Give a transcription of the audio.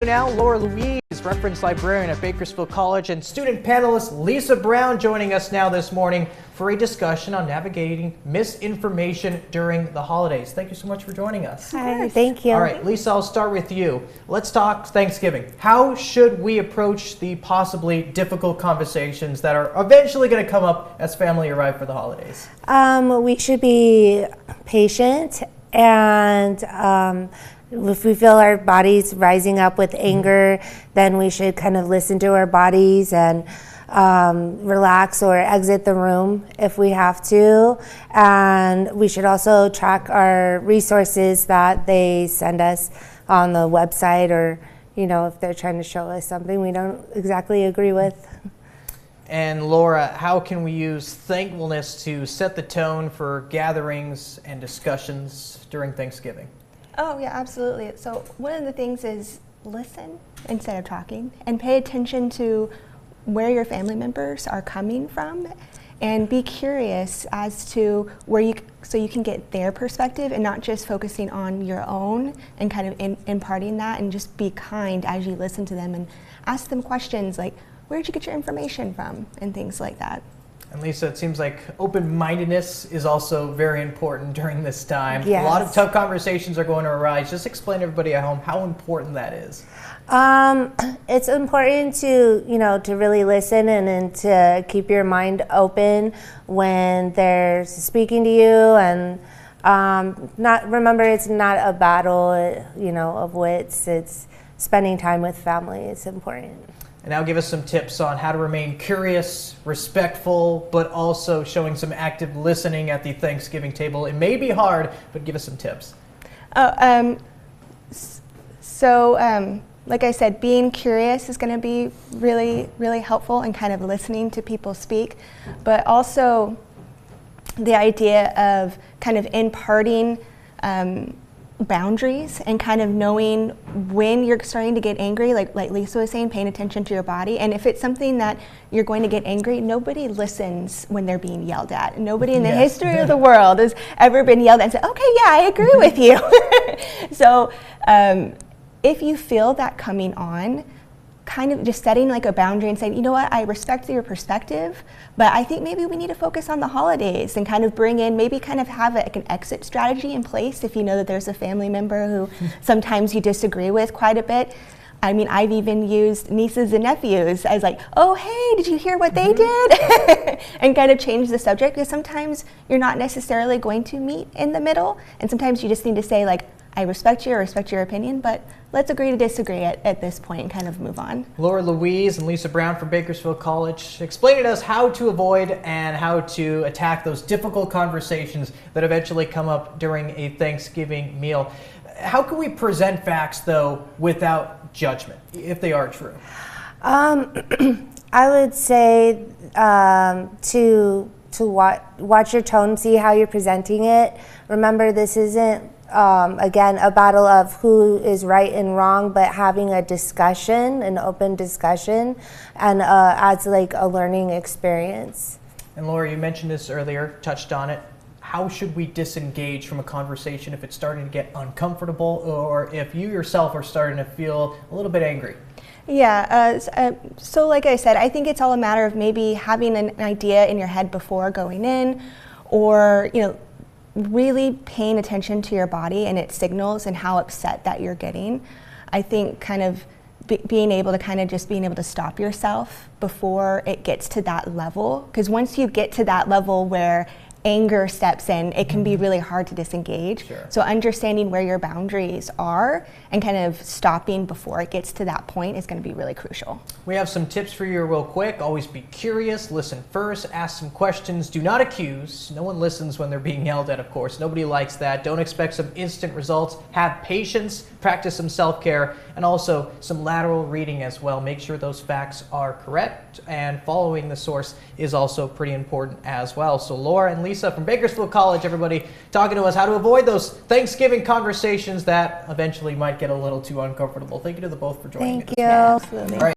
Now, Laura Louise, reference librarian at Bakersfield College, and student panelist Lisa Brown joining us now this morning for a discussion on navigating misinformation during the holidays. Thank you so much for joining us. Hi, thank you. All right, Lisa, I'll start with you. Let's talk Thanksgiving. How should we approach the possibly difficult conversations that are eventually going to come up as family arrive for the holidays? We should be patient, and if we feel our bodies rising up with anger, then we should kind of listen to our bodies and relax or exit the room if we have to. And we should also track our resources that they send us on the website, or, you know, if they're trying to show us something we don't exactly agree with. And Laura, how can we use thankfulness to set the tone for gatherings and discussions during Thanksgiving? Oh, yeah, absolutely. So one of the things is listen instead of talking, and pay attention to where your family members are coming from, and be curious as to so you can get their perspective and not just focusing on your own and kind of imparting that, and just be kind as you listen to them and ask them questions like, where'd you get your information from, and things like that. And Lisa, it seems like open-mindedness is also very important during this time. Yes. A lot of tough conversations are going to arise. Just explain to everybody at home how important that is. It's important to, to really listen and to keep your mind open when they're speaking to you, and remember, it's not a battle, of wits. It's spending time with family. It's important. And now give us some tips on how to remain curious, respectful, but also showing some active listening at the Thanksgiving table. It may be hard, but give us some tips. Like I said, being curious is going to be really, really helpful, and kind of listening to people speak. But also the idea of kind of imparting boundaries, and kind of knowing when you're starting to get angry, like Lisa was saying, paying attention to your body. And if it's something that you're going to get angry, nobody listens when they're being yelled at. Nobody in the history of the world has ever been yelled at and said, okay, yeah, I agree with you. So if you feel that coming on, kind of just setting like a boundary and saying, you know what, I respect your perspective, but I think maybe we need to focus on the holidays, and kind of bring in, maybe kind of have an exit strategy in place if you know that there's a family member who sometimes you disagree with quite a bit. I mean, I've even used nieces and nephews as like, oh, hey, did you hear what they did? And kind of change the subject, because sometimes you're not necessarily going to meet in the middle, and sometimes you just need to say like, I respect your opinion, but let's agree to disagree at this point and kind of move on. Laura Louise and Lisa Brown from Bakersfield College explained to us how to avoid and how to attack those difficult conversations that eventually come up during a Thanksgiving meal. How can we present facts, though, without judgment, if they are true? I would say to watch your tone, see how you're presenting it. Remember, this isn't again, a battle of who is right and wrong, but having a discussion, an open discussion, and adds like a learning experience. And Laura, you mentioned this earlier, touched on it. How should we disengage from a conversation if it's starting to get uncomfortable, or if you yourself are starting to feel a little bit angry? Yeah, so like I said, I think it's all a matter of maybe having an idea in your head before going in, or, really paying attention to your body and its signals and how upset that you're getting. I think kind of being able to stop yourself before it gets to that level, because once you get to that level where anger steps in, it can be really hard to disengage. Sure. So understanding where your boundaries are and kind of stopping before it gets to that point is going to be really crucial. We have some tips for you real quick. Always be curious, listen first, ask some questions, do not accuse. No one listens when they're being yelled at, of course. Nobody likes that. Don't expect some instant results. Have patience, practice some self-care, and also some lateral reading as well. Make sure those facts are correct, and following the source is also pretty important as well. So Laura and Lisa from Bakersfield College, everybody, talking to us how to avoid those Thanksgiving conversations that eventually might get a little too uncomfortable. Thank you to the both for joining us. Thank you. Yeah, absolutely. All right.